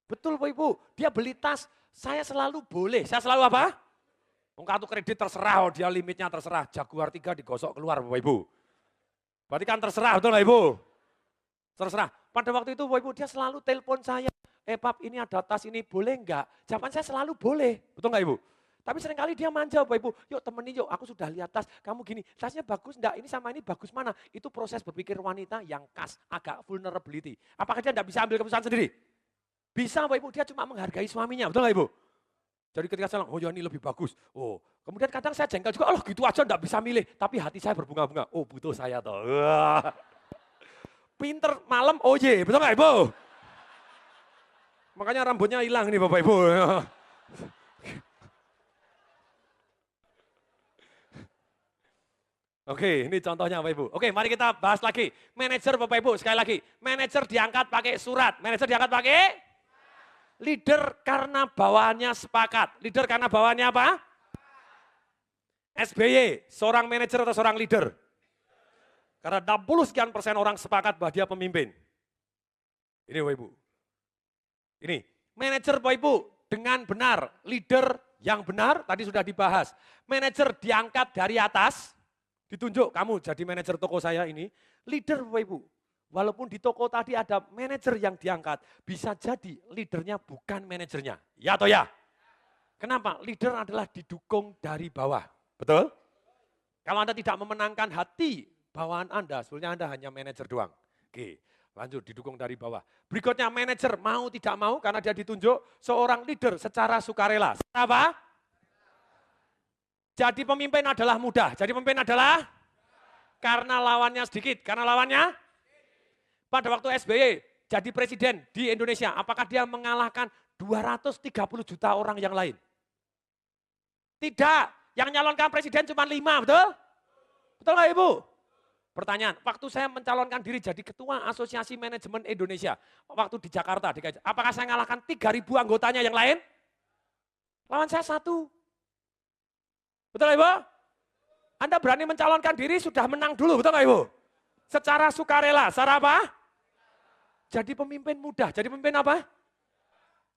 Betul Bapak Ibu, dia beli tas, saya selalu boleh. Saya selalu apa? Kartu kredit terserah, dia limitnya terserah. Jaguar 3 digosok keluar Bapak Ibu. Berarti kan terserah, betul nggak Ibu? Terserah. Pada waktu itu Bapak Ibu, dia selalu telepon saya. Pap ini ada tas ini, boleh enggak? Jawaban saya selalu boleh, betul nggak Ibu? Tapi seringkali dia manja Bapak Ibu, yuk temenin yuk, aku sudah lihat tas, kamu gini, tasnya bagus enggak, ini sama ini bagus mana? Itu proses berpikir wanita yang khas, agak vulnerability. Apakah dia enggak bisa ambil keputusan sendiri? Bisa Bapak Ibu, dia cuma menghargai suaminya, betul nggak Ibu? Jadi ketika saya bilang, oh ya ini lebih bagus. Oh, kemudian kadang saya jengkel juga, oh gitu aja enggak bisa milih. Tapi hati saya berbunga-bunga, oh butuh saya toh. Wah. Pinter malam, oh ye, betul nggak Ibu? Makanya rambutnya hilang nih Bapak Ibu. Oke, ini contohnya Bapak Ibu. Oke, mari kita bahas lagi. Manajer Bapak Ibu, sekali lagi. Manajer diangkat pakai surat. Manajer diangkat pakai leader karena bawahannya sepakat. Leader karena bawahannya apa? SBY, seorang manajer atau seorang leader? Karena 60 sekian persen orang sepakat bahwa dia pemimpin. Ini Bapak Ibu. Ini, manajer Bapak Ibu dengan benar, leader yang benar tadi sudah dibahas. Manajer diangkat dari atas, ditunjuk kamu jadi manajer toko saya ini, leader Bapak Ibu. Walaupun di toko tadi ada manajer yang diangkat, bisa jadi leadernya bukan manajernya. Ya atau ya? Kenapa? Leader adalah didukung dari bawah. Betul? Kalau Anda tidak memenangkan hati bawahan Anda, sebenarnya Anda hanya manajer doang. Oke, lanjut didukung dari bawah. Berikutnya manajer mau tidak mau karena dia ditunjuk seorang leader secara sukarela. Apa? Jadi pemimpin adalah mudah. Jadi pemimpin adalah karena lawannya sedikit. Karena lawannya pada waktu SBY jadi presiden di Indonesia, apakah dia mengalahkan 230 juta orang yang lain? Tidak. Yang nyalonkan presiden cuma 5, betul? Betul nggak Ibu? Pertanyaan, waktu saya mencalonkan diri jadi ketua Asosiasi Manajemen Indonesia, waktu di Jakarta, apakah saya mengalahkan 3.000 anggotanya yang lain? Lawan saya 1. Betul Ibu? Anda berani mencalonkan diri sudah menang dulu, betul nggak Ibu? Secara sukarela, secara apa? Jadi pemimpin mudah, jadi pemimpin apa?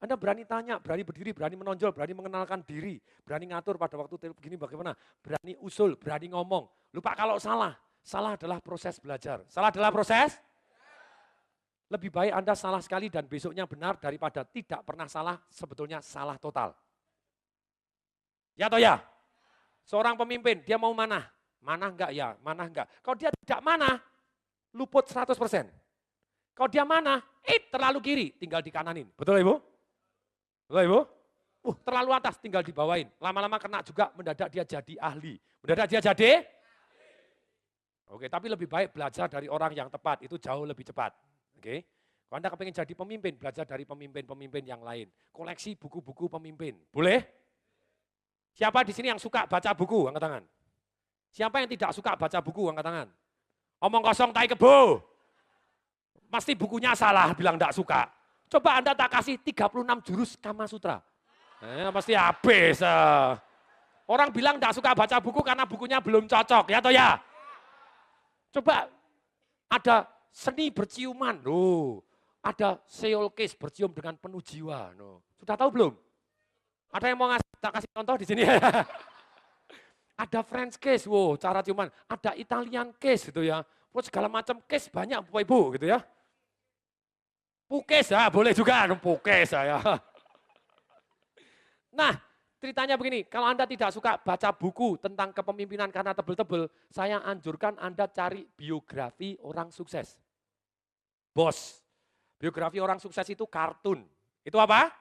Anda berani tanya, berani berdiri, berani menonjol, berani mengenalkan diri, berani ngatur pada waktu begini bagaimana, berani usul, berani ngomong. Lupa kalau salah, salah adalah proses belajar. Salah adalah proses? Lebih baik Anda salah sekali dan besoknya benar daripada tidak pernah salah, sebetulnya salah total. Ya atau ya? Seorang pemimpin, dia mau mana? Mana enggak ya, mana enggak. Kalau dia tidak mana, luput 100%. Kalau dia mana, terlalu kiri, tinggal dikananin. Betul Ibu? Betul Ibu? Terlalu atas, tinggal dibawain. Lama-lama kena juga, mendadak dia jadi ahli. Mendadak dia jadi? Oke, tapi lebih baik belajar dari orang yang tepat, itu jauh lebih cepat. Oke, kalau Anda kepengen jadi pemimpin, belajar dari pemimpin-pemimpin yang lain. Koleksi buku-buku pemimpin. Boleh? Siapa di sini yang suka baca buku? Angkat tangan. Siapa yang tidak suka baca buku? Angkat tangan. Omong kosong tai kebo. Pasti bukunya salah, bilang tidak suka. Coba Anda tak kasih 36 jurus Kama Sutra. Pasti habis. Orang bilang tidak suka baca buku karena bukunya belum cocok, ya atau ya? Coba ada seni berciuman, ada Seoul Kiss bercium dengan penuh jiwa. Sudah tahu belum? Ada yang mau tak kasih contoh di sini? Ada French kiss, cara ciuman. Ada Italian kiss gitu ya. Segala macam kiss banyak Bapak Ibu gitu ya. Pukis ya, boleh juga pukis ya. Nah, ceritanya begini, kalau Anda tidak suka baca buku tentang kepemimpinan karena tebel-tebel, saya anjurkan Anda cari biografi orang sukses. Bos, biografi orang sukses itu kartun. Itu apa?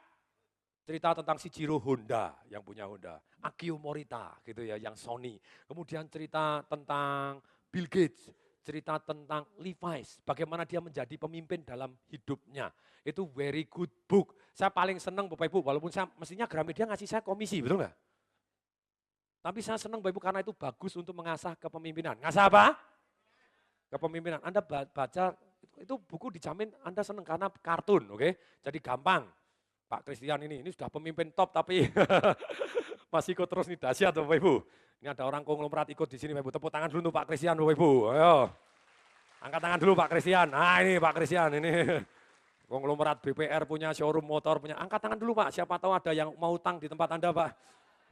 Cerita tentang Shigeru Honda yang punya Honda, Akio Morita gitu ya yang Sony. Kemudian cerita tentang Bill Gates, cerita tentang Levi's, bagaimana dia menjadi pemimpin dalam hidupnya. Itu very good book. Saya paling senang Bapak Ibu, walaupun saya mestinya Gramedia ngasih saya komisi, betul nggak? Tapi saya senang Bapak Ibu karena itu bagus untuk mengasah kepemimpinan. Ngasah apa? Kepemimpinan. Anda baca, itu buku dijamin Anda senang karena kartun, oke? Jadi gampang. Pak Christian ini sudah pemimpin top tapi masih ikut terus nih, dahsyat Bapak Ibu. Ini ada orang konglomerat ikut di sini Bapak Ibu. Tepuk tangan dulu untuk Pak Christian Bapak Ibu. Ayo. Angkat tangan dulu Pak Christian. Nah ini Pak Christian ini. Konglomerat BPR punya showroom motor punya. Angkat tangan dulu Pak. Siapa tahu ada yang mau utang di tempat Anda Pak.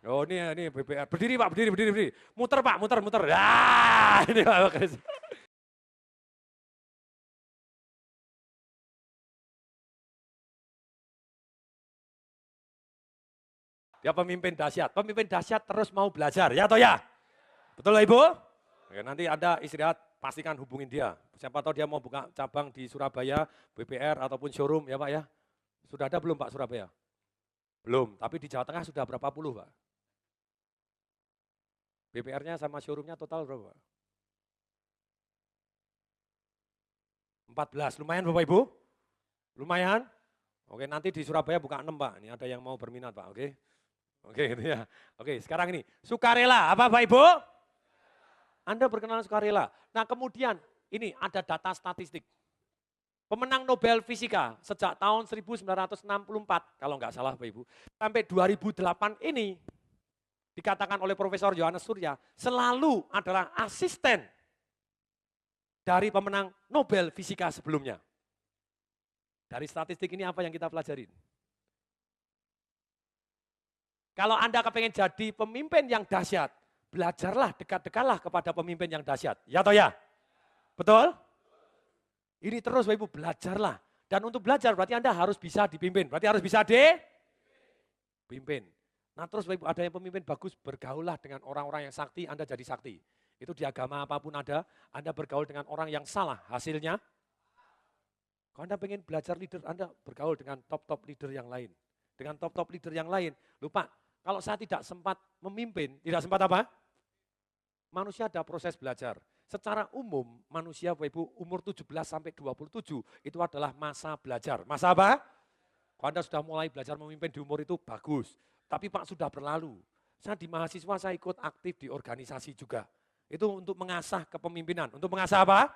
Oh ini BPR. Berdiri Pak, berdiri. Muter Pak, muter. Ya, ini Pak Christian. Dia pemimpin dahsyat. Pemimpin dahsyat terus mau belajar, ya atau ya? Betul lah Ibu? Oke, nanti Anda istirahat, pastikan hubungin dia. Siapa tahu dia mau buka cabang di Surabaya, BPR ataupun showroom ya Pak ya. Sudah ada belum Pak Surabaya? Belum, tapi di Jawa Tengah sudah berapa puluh Pak? BPR-nya sama showroom-nya total berapa Pak? 14, lumayan Bapak Ibu? Lumayan? Oke, nanti di Surabaya buka 6 Pak, ini ada yang mau berminat Pak, oke? Oke gitu ya. Oke, sekarang ini, sukarela, apa Bapak Ibu? Anda berkenalan sukarela. Nah kemudian, ini ada data statistik. Pemenang Nobel Fisika sejak tahun 1964, kalau nggak salah Bapak Ibu, sampai 2008 ini, dikatakan oleh Profesor Yohanes Surya, selalu adalah asisten dari pemenang Nobel Fisika sebelumnya. Dari statistik ini apa yang kita pelajarin? Kalau Anda kepengen jadi pemimpin yang dahsyat, belajarlah, dekat-dekatlah kepada pemimpin yang dahsyat. Ya atau ya? Betul? Ini terus Bapak Ibu, belajarlah. Dan untuk belajar berarti Anda harus bisa dipimpin. Berarti harus bisa dipimpin. Nah terus Bapak Ibu, ada yang pemimpin bagus, bergaullah dengan orang-orang yang sakti, Anda jadi sakti. Itu di agama apapun ada, Anda bergaul dengan orang yang salah, hasilnya. Kalau Anda pengen belajar leader, Anda bergaul dengan top-top leader yang lain. Dengan top-top leader yang lain. Lupa, kalau saya tidak sempat memimpin, tidak sempat apa? Manusia ada proses belajar. Secara umum, manusia Bapak Ibu umur 17 sampai 27 itu adalah masa belajar. Masa apa? Kalau Anda sudah mulai belajar memimpin di umur itu bagus. Tapi Pak sudah berlalu. Saya di mahasiswa saya ikut aktif di organisasi juga. Itu untuk mengasah kepemimpinan. Untuk mengasah apa?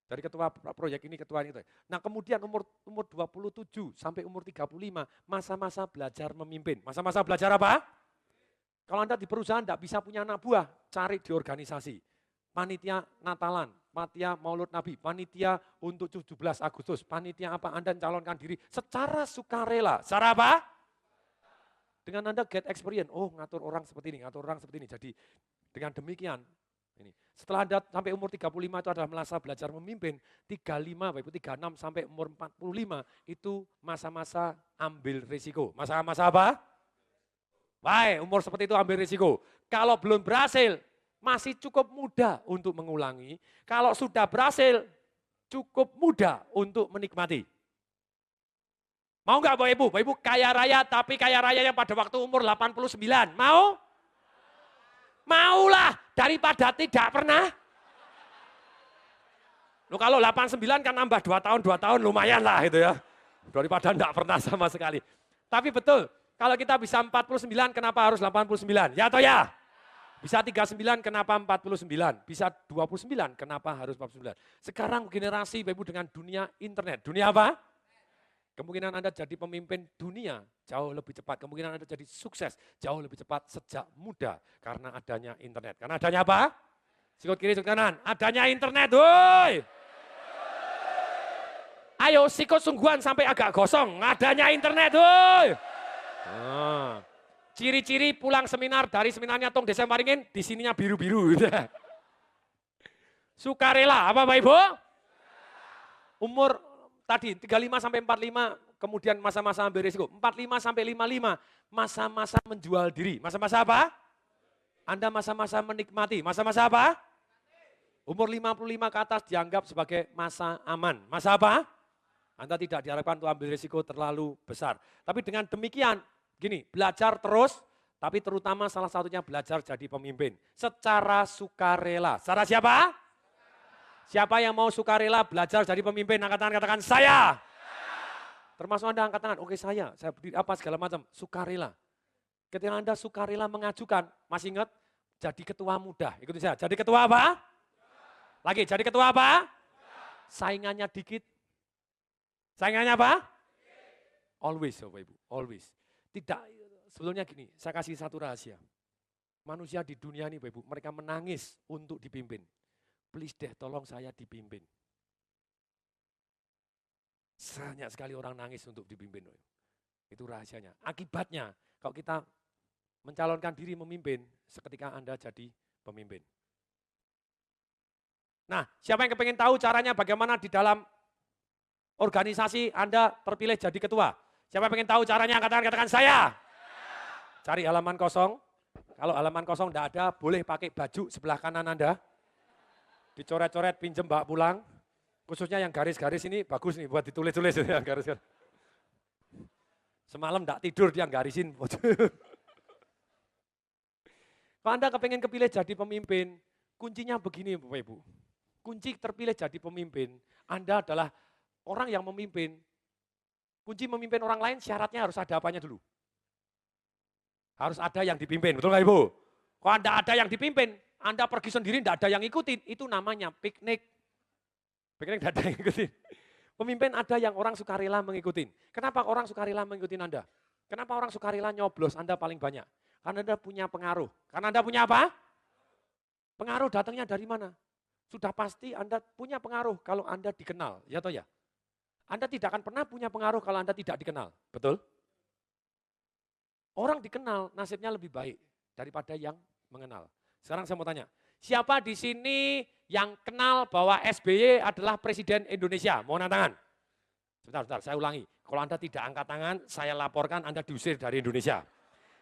Dari ketua proyek ini, ketua ini. Nah kemudian umur 27 sampai umur 35, masa-masa belajar memimpin. Masa-masa belajar apa? Kalau Anda di perusahaan tidak bisa punya anak buah, cari di organisasi. Panitia Natalan, panitia Maulud Nabi, panitia untuk 17 Agustus, panitia apa, Anda calonkan diri secara sukarela. Secara apa? Dengan Anda get experience, oh ngatur orang seperti ini, ngatur orang seperti ini. Jadi dengan demikian, ini. Setelah Anda sampai umur 35 itu adalah masa belajar memimpin, 35, Bapak Ibu 36 sampai umur 45 itu masa-masa ambil risiko. Masa-masa apa? Baik, umur seperti itu ambil risiko. Kalau belum berhasil, masih cukup muda untuk mengulangi. Kalau sudah berhasil, cukup muda untuk menikmati. Mau nggak Bapak Ibu? Bapak Ibu kaya raya, tapi kaya rayanya pada waktu umur 89. Mau? Maulah, daripada tidak pernah. Loh, kalau 89 kan nambah 2 tahun lumayan lah itu ya. Daripada tidak pernah sama sekali. Tapi betul, kalau kita bisa 49 kenapa harus 89? Ya atau ya? Bisa 39 kenapa 49? Bisa 29 kenapa harus 49? Sekarang generasi Bapak Ibu dengan dunia internet. Dunia apa? Kemungkinan Anda jadi pemimpin dunia jauh lebih cepat. Kemungkinan Anda jadi sukses jauh lebih cepat sejak muda. Karena adanya internet. Karena adanya apa? Sikut kiri, sikut kanan. Adanya internet, woi. Ayo sikut sungguhan sampai agak gosong. Adanya internet, woi. Nah, ciri-ciri pulang seminar dari seminarnya Tong Desa Maringin, di sininya biru-biru. Sukarela, apa Bapak Ibu? Umur tadi 35 sampai 45, kemudian masa-masa ambil risiko. 45 sampai 55, masa-masa menjual diri. Masa-masa apa? Anda masa-masa menikmati. Masa-masa apa? Umur 55 ke atas dianggap sebagai masa aman. Masa apa? Anda tidak diharapkan untuk ambil risiko terlalu besar. Tapi dengan demikian, gini, belajar terus, tapi terutama salah satunya belajar jadi pemimpin. Secara sukarela. Secara siapa? Siapa yang mau sukarela belajar jadi pemimpin? Angkat tangan, katakan saya. Termasuk Anda angkat tangan, oke saya berdiri apa segala macam, sukarela. Ketika Anda sukarela mengajukan, masih ingat? Jadi ketua muda, ikuti saya. Jadi ketua apa? Lagi, jadi ketua apa? Saingannya dikit. Saingannya apa? Always, Bapak Ibu, always. Tidak, sebetulnya gini, saya kasih satu rahasia. Manusia di dunia ini Bapak Ibu, mereka menangis untuk dipimpin. Please deh, tolong saya dipimpin. Banyak sekali orang nangis untuk dipimpin. Itu rahasianya. Akibatnya, kalau kita mencalonkan diri memimpin, seketika Anda jadi pemimpin. Nah, siapa yang kepengen tahu caranya bagaimana di dalam organisasi Anda terpilih jadi ketua? Siapa yang pengen tahu caranya? Katakan saya. Cari halaman kosong. Kalau halaman kosong tidak ada, boleh pakai baju sebelah kanan Anda. Dicoret-coret, pinjem bawa pulang. Khususnya yang garis-garis ini bagus nih buat ditulis-tulis. Garis-garis. Semalam enggak tidur dia garisin. Kalau Anda kepengen kepilih jadi pemimpin, kuncinya begini Bapak Ibu. Kunci terpilih jadi pemimpin, Anda adalah orang yang memimpin. Kunci memimpin orang lain syaratnya harus ada apanya dulu? Harus ada yang dipimpin, betul nggak Ibu? Kalau Anda ada yang dipimpin, Anda pergi sendiri tidak ada yang ikutin, itu namanya piknik. Piknik tidak ada yang ikutin. Pemimpin ada yang orang sukarela mengikutin. Kenapa orang sukarela mengikuti Anda? Kenapa orang sukarela nyoblos Anda paling banyak? Karena Anda punya pengaruh. Karena Anda punya apa? Pengaruh datangnya dari mana? Sudah pasti Anda punya pengaruh kalau Anda dikenal, ya toh ya? Anda tidak akan pernah punya pengaruh kalau Anda tidak dikenal, betul? Orang dikenal nasibnya lebih baik daripada yang mengenal. Sekarang saya mau tanya, siapa di sini yang kenal bahwa SBY adalah Presiden Indonesia? Mau angkat tangan? Sebentar, saya ulangi. Kalau Anda tidak angkat tangan, saya laporkan Anda diusir dari Indonesia.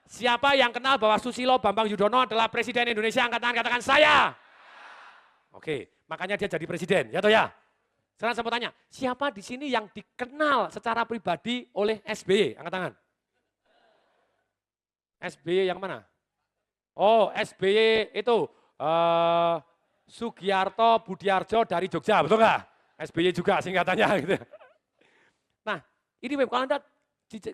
Siapa yang kenal bahwa Susilo Bambang Yudhoyono adalah Presiden Indonesia? Angkat tangan, katakan saya. Oke, makanya dia jadi presiden, ya toh ya? Sekarang saya mau tanya, siapa di sini yang dikenal secara pribadi oleh SBY? Angkat tangan. SBY yang mana? Oh, SBY itu Sugiarto Budiarjo dari Jogja, betul nggak? SBY juga singkatannya gitu. Nah, ini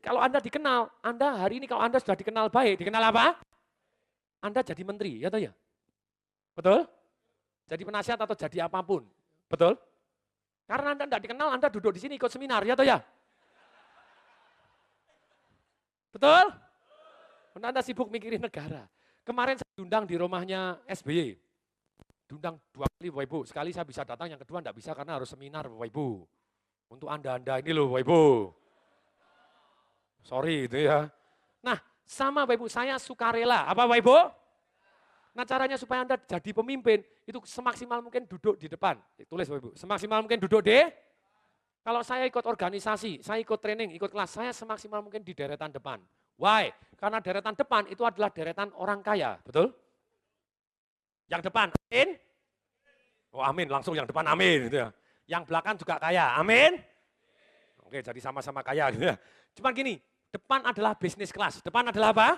kalau Anda dikenal, Anda hari ini kalau Anda sudah dikenal baik, dikenal apa? Anda jadi menteri, ya toh ya? Betul? Jadi penasihat atau jadi apapun, betul? Karena Anda tidak dikenal, Anda duduk di sini ikut seminar, ya toh ya? Betul? Anda sibuk mikirin negara. Kemarin saya diundang di rumahnya SBY. Diundang 2 kali Bapak Ibu, sekali saya bisa datang, yang kedua tidak bisa karena harus seminar Bapak Ibu. Untuk Anda ini loh Bapak Ibu. Sorry itu ya. Nah sama Bapak Ibu, saya sukarela. Apa Bapak Ibu? Nah caranya supaya Anda jadi pemimpin, itu semaksimal mungkin duduk di depan. Tulis Bapak Ibu, semaksimal mungkin duduk di. Kalau saya ikut organisasi, saya ikut training, ikut kelas, saya semaksimal mungkin di deretan depan. Why? Karena deretan depan itu adalah deretan orang kaya, betul? Yang depan, amin? Oh amin, langsung yang depan amin. Gitu ya. Yang belakang juga kaya, amin? Oke, jadi sama-sama kaya gitu ya. Cuman gini, depan adalah bisnis kelas. Depan adalah apa?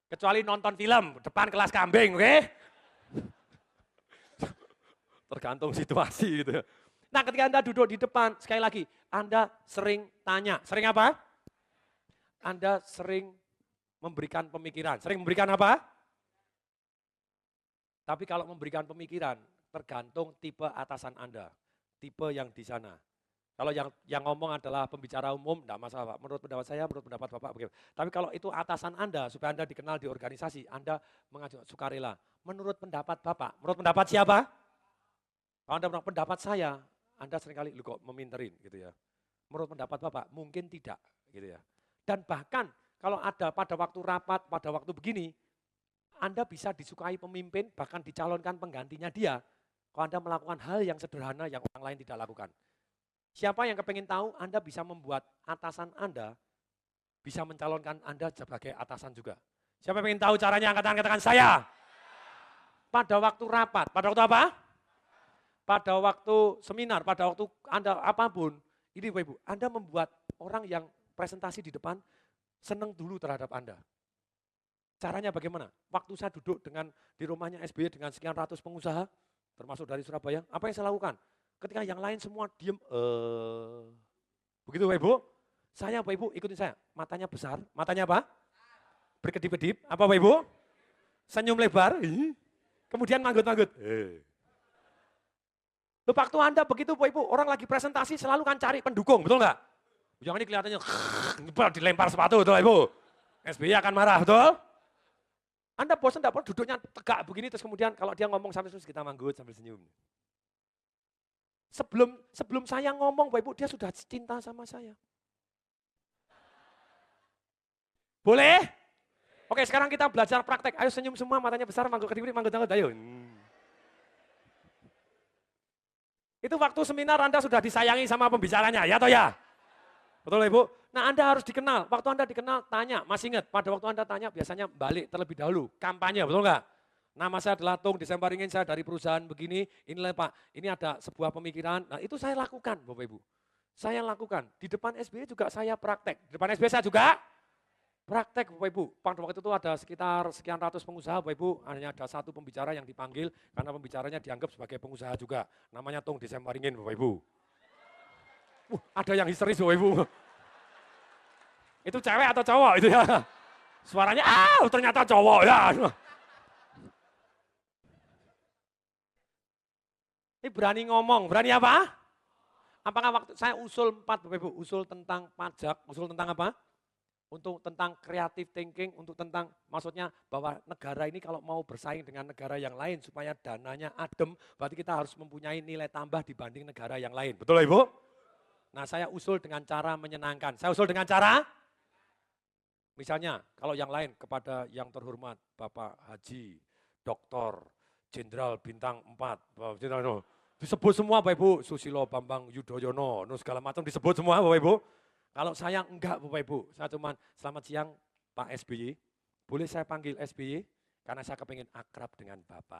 Kecuali nonton film, depan kelas kambing, oke? Tergantung situasi gitu. Nah ketika Anda duduk di depan, sekali lagi, Anda sering tanya. Sering apa? Anda sering memberikan pemikiran. Sering memberikan apa? Tapi kalau memberikan pemikiran, tergantung tipe atasan Anda. Tipe yang di sana. Kalau yang ngomong adalah pembicara umum, tidak masalah Pak. Menurut pendapat saya, menurut pendapat Bapak. Begitu. Tapi kalau itu atasan Anda, supaya Anda dikenal di organisasi, Anda mengajukan sukarela. Menurut pendapat Bapak, menurut pendapat siapa? Kalau Anda menurut pendapat saya, Anda seringkali lu kok meminterin gitu ya. Menurut pendapat Bapak, mungkin tidak gitu ya. Dan bahkan kalau ada pada waktu rapat, pada waktu begini, Anda bisa disukai pemimpin, bahkan dicalonkan penggantinya dia. Kalau Anda melakukan hal yang sederhana yang orang lain tidak lakukan. Siapa yang kepengen tahu, Anda bisa membuat atasan Anda, bisa mencalonkan Anda sebagai atasan juga. Siapa yang ingin tahu caranya, angkat tangan, katakan saya. Pada waktu rapat, pada waktu apa? Pada waktu seminar, pada waktu Anda apapun, ini Bapak Ibu, Anda membuat orang yang presentasi di depan senang dulu terhadap Anda. Caranya bagaimana? Waktu saya duduk di rumahnya SBY dengan sekian ratus pengusaha, termasuk dari Surabaya, apa yang saya lakukan? Ketika yang lain semua diem, begitu Bapak Ibu, saya Bapak Ibu ikutin saya, matanya besar, matanya apa? Berkedip-kedip, apa Bapak Ibu? Senyum lebar, kemudian manggut-manggut. Waktu Anda begitu Bapak Ibu, orang lagi presentasi selalu kan cari pendukung, betul nggak? Jangan ini kelihatannya dilempar sepatu, betul Ibu. SBY akan marah, betul? Anda bosan enggak, duduknya tegak begini, terus kemudian kalau dia ngomong sambil terus kita manggut sambil senyum. Sebelum saya ngomong, Bapak Ibu, dia sudah cinta sama saya. Boleh? Oke, sekarang kita belajar praktek. Ayo senyum semua, matanya besar, manggut-kedip, manggut-manggut, ayo. Itu waktu seminar Anda sudah disayangi sama pembicaranya, ya toh ya? Betul Ibu? Nah Anda harus dikenal, waktu Anda dikenal tanya, masih ingat pada waktu Anda tanya biasanya balik terlebih dahulu, kampanye betul nggak? Nama saya adalah Tung, Desember ingin saya dari perusahaan begini, inilah Pak, ini ada sebuah pemikiran, nah itu saya lakukan Bapak Ibu. Saya lakukan. Di depan SBY juga saya praktek. Di depan SBY saya juga praktek Bapak Ibu. Pada waktu itu ada sekitar sekian ratus pengusaha Bapak Ibu. Hanya ada satu pembicara yang dipanggil karena pembicaranya dianggap sebagai pengusaha juga. Namanya Tung Desemwaringin Bapak Ibu. Ada yang histeris Bapak Ibu. Itu cewek atau cowok itu ya? Suaranya ternyata cowok ya. Ini berani ngomong, berani apa? Apakah waktu saya usul 4 Bapak Ibu, usul tentang pajak, usul tentang apa? Untuk tentang creative thinking, untuk tentang maksudnya bahwa negara ini kalau mau bersaing dengan negara yang lain supaya dananya adem, berarti kita harus mempunyai nilai tambah dibanding negara yang lain. Betul Ibu? Nah saya usul dengan cara menyenangkan. Saya usul dengan cara, misalnya kalau yang lain kepada yang terhormat Bapak Haji, Doktor, Jenderal Bintang 4, disebut semua Bapak Ibu, Susilo Bambang Yudhoyono, segala macam disebut semua Bapak Ibu. Kalau saya enggak Bapak Ibu, saya cuman selamat siang Pak SBY, boleh saya panggil SBY? Karena saya kepingin akrab dengan Bapak.